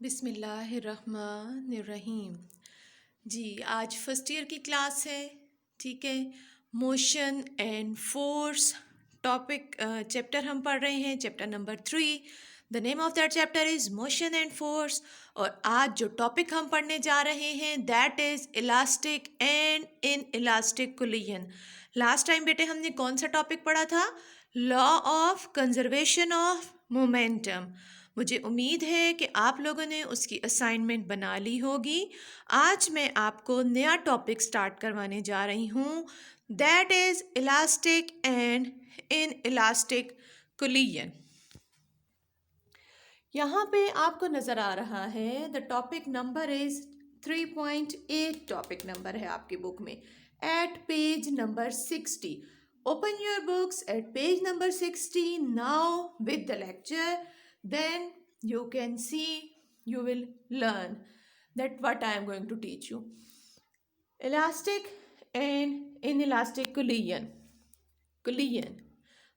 बिस्मिल्लाहिर्रहमानिर्रहीम। जी, आज first year की क्लास है। ठीक है। Motion and force topic chapter हम पढ़ रहे हैं, chapter number 3। The name of that chapter is motion and force. और आज जो टॉपिक हम पढ़ने जा रहे हैं that is elastic and inelastic collision. Last time बेटे हमने कौन सा टॉपिक पढ़ा था? Law of conservation of momentum. मुझे उम्मीद है कि आप लोगों ने उसकी असाइनमेंट बना ली होगी। आज मैं आपको नया टॉपिक स्टार्ट करवाने जा रही हूँ, that is elastic and inelastic collision. यहाँ पे आपको नज़र आ रहा है the topic number is 3.8 topic number है आपकी बुक में at page number 60। Open your books at page number 60 now with the lecture. Then you can see, you will learn that what I am going to teach you. Elastic and inelastic collision. Collision.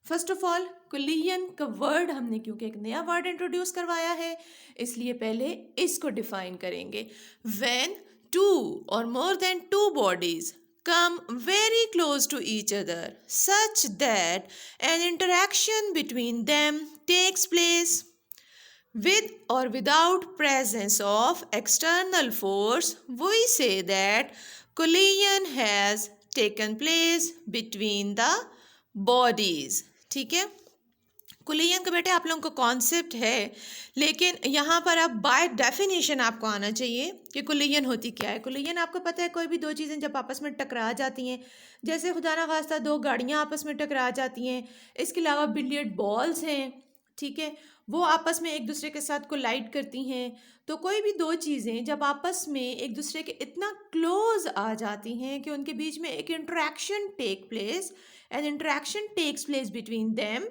First of all collision का word हमने क्योंकि एक नया word introduce करवाया है इसलिए पहले इसको डिफाइन करेंगे। व्हेन टू और more than two bodies come very close to each other such that an interaction between them takes place with or without presence of external force, we say that collision has taken place between the bodies. ठीक है। Collision का बेटे आप लोगों को concept है, लेकिन यहाँ पर अब बाय डेफिनेशन आपको आना चाहिए कि कोलिजन होती क्या है। कोलिजन आपको पता है कोई भी दो चीज़ें जब आपस में टकरा जाती हैं, जैसे खुदा ना खास्ता दो गाड़ियाँ आपस में टकरा जाती हैं। इसके अलावा बिलियर्ड बॉल्स हैं, ठीक है, वो आपस में एक दूसरे के साथ कोलाइड करती हैं। तो कोई भी दो चीज़ें जब आपस में एक दूसरे के इतना क्लोज आ जाती हैं कि उनके बीच में एक interaction take place, an interaction takes place between them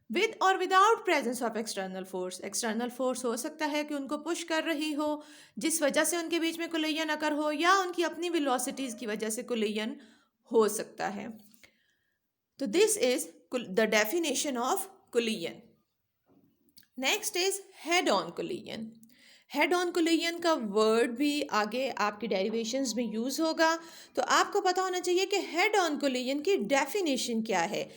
with और without presence of external force. External force हो सकता है कि उनको पुश कर रही हो जिस वजह से उनके बीच में कोलिजन अकर हो, या उनकी अपनी वेलोसिटीज़ की वजह से कोलिजन हो सकता है। तो this is the definition of collision. Next is head on collision. Head on collision का वर्ड भी आगे आपकी डेरिवेशंस में यूज़ होगा, तो आपको पता होना चाहिए कि हेड ऑन कोलिजन की डेफिनेशन क्या है।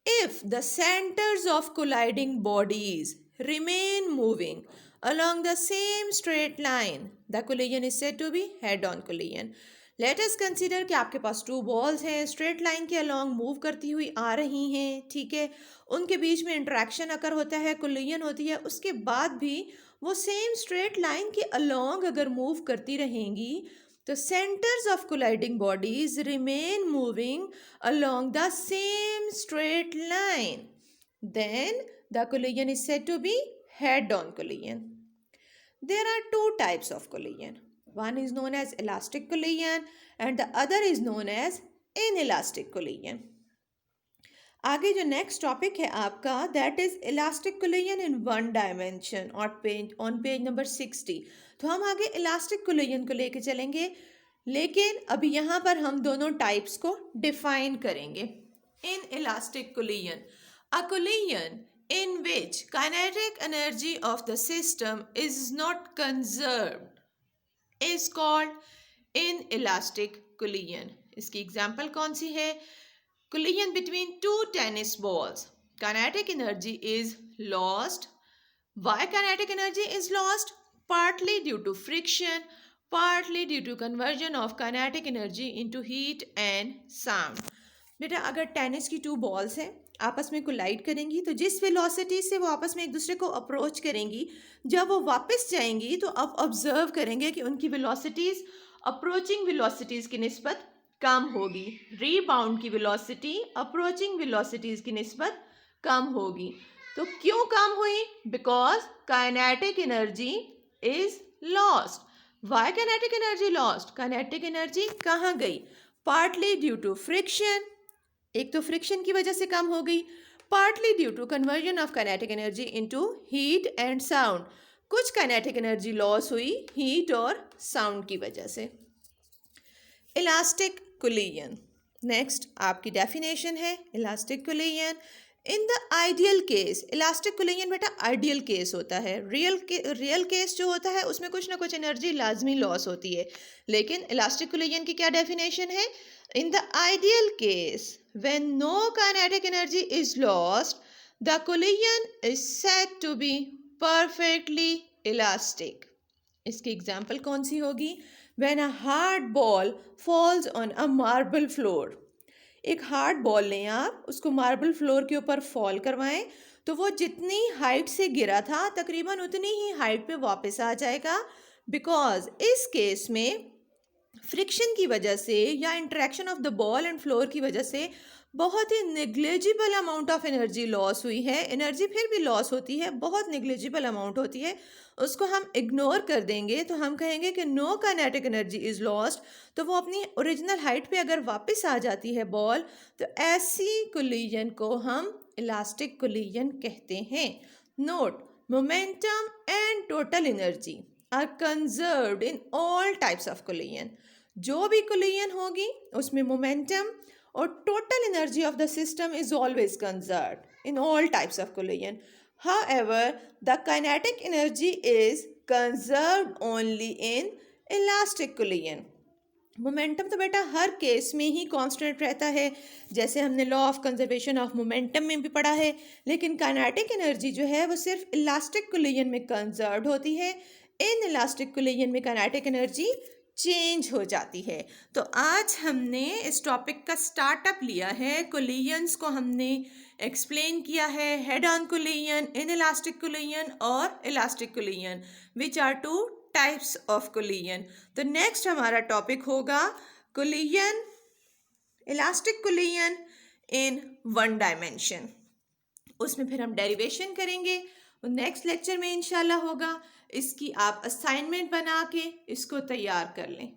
If the centers of colliding bodies remain moving along the same straight line, the collision is said to be head-on collision. Let us consider कि आपके पास टू बॉल्स हैं, स्ट्रेट लाइन के along move करती हुई आ रही हैं, ठीक है, उनके बीच में इंटरेक्शन अकर होता है, कोलिजन होती है, उसके बाद भी वो सेम स्ट्रेट लाइन के अलॉन्ग अगर मूव करती रहेंगी तो centers of colliding bodies remain moving along the same straight line. Then the collision is said to be head-on collision. There are two types of collision. One is known as elastic collision and the other is known as inelastic collision. आगे जो next topic है आपका that is elastic collision in one dimension on page number 60। तो हम आगे elastic collision को लेके चलेंगे, लेकिन अभी यहाँ पर हम दोनों टाइप्स को डिफाइन करेंगे। In elastic collision, a collision in which kinetic energy of the system is not conserved is called inelastic collision. इसकी एग्जाम्पल कौन सी है? Collision between two tennis balls. Kinetic energy is lost. Why kinetic energy is lost? Partly due to friction, partly due to conversion of kinetic energy into heat and sound. बेटा अगर tennis की two balls हैं, आपस में collide करेंगी तो जिस velocity से वो आपस में एक दूसरे को अप्रोच करेंगी, जब वो वापस जाएंगी तो आप ऑब्जर्व करेंगे कि उनकी वेलोसिटीज़ अप्रोचिंग वेलोसिटीज़ की निस्बत कम होगी। रीबाउंड की वेलोसिटी अप्रोचिंग वेलोसिटीज़ की निस्बत कम होगी। तो क्यों कम हुई? Because kinetic energy is lost. Why kinetic energy lost? Kinetic energy कहाँ गई? पार्टली ड्यू टू फ्रिक्शन, एक तो फ्रिक्शन की वजह से कम हो गई, partly due to conversion of kinetic energy into heat and sound. कुछ काइनेटिक एनर्जी लॉस हुई हीट और साउंड की वजह से। इलास्टिक कोलिजन, नेक्स्ट आपकी डेफिनेशन है elastic collision in the ideal case, elastic collision बेटा आइडियल केस होता है। रियल केस जो होता है उसमें कुछ ना कुछ एनर्जी लाजमी लॉस होती है, लेकिन इलास्टिक कोलिजन की क्या डेफिनेशन है? In the ideal case when no kinetic energy is lost, the collision is said to be perfectly elastic. इसकी एग्जाम्पल कौन सी होगी? When a hard ball falls on a marble floor. एक hard ball लें आप, उसको marble floor के ऊपर फॉल करवाएं, तो वो जितनी हाइट से गिरा था तकरीबन उतनी ही हाइट पे वापस आ जाएगा, बिकॉज इस केस में फ्रिक्शन की वजह से या interaction of the ball and floor की वजह से बहुत ही negligible amount of energy loss हुई है। एनर्जी फिर भी लॉस होती है, बहुत नेग्लिजिबल अमाउंट होती है, उसको हम इग्नोर कर देंगे तो हम कहेंगे कि no kinetic energy is lost. तो वो अपनी ओरिजिनल हाइट पे अगर वापस आ जाती है बॉल, तो ऐसी कोलिजन को हम इलास्टिक कोलिजन कहते हैं। Note, momentum and total energy are conserved in all types of collision. जो भी कोलिजन होगी उसमें मोमेंटम और total energy of the system is always conserved in all types of collision. However, the kinetic energy is conserved only in elastic collision. Momentum तो बेटा हर case में ही constant रहता है, जैसे हमने law of conservation of momentum में भी पढ़ा है, लेकिन काइनेटिक एनर्जी जो है वो सिर्फ इलास्टिक कोलिजन में कंजर्व्ड होती है। इन इलास्टिक कोलिजन में काइनेटिक एनर्जी चेंज हो जाती है। तो आज हमने इस टॉपिक का स्टार्टअप लिया है, कोलिजन्स को हमने एक्सप्लेन किया है, head on collision, inelastic collision और elastic collision, which are two types of collision. तो नेक्स्ट हमारा टॉपिक होगा collision, elastic collision in one dimension. उसमें फिर हम डेरिवेशन करेंगे, वो नेक्स्ट लेक्चर में इंशाल्लाह होगा। इसकी आप असाइनमेंट बना के इसको तैयार कर लें।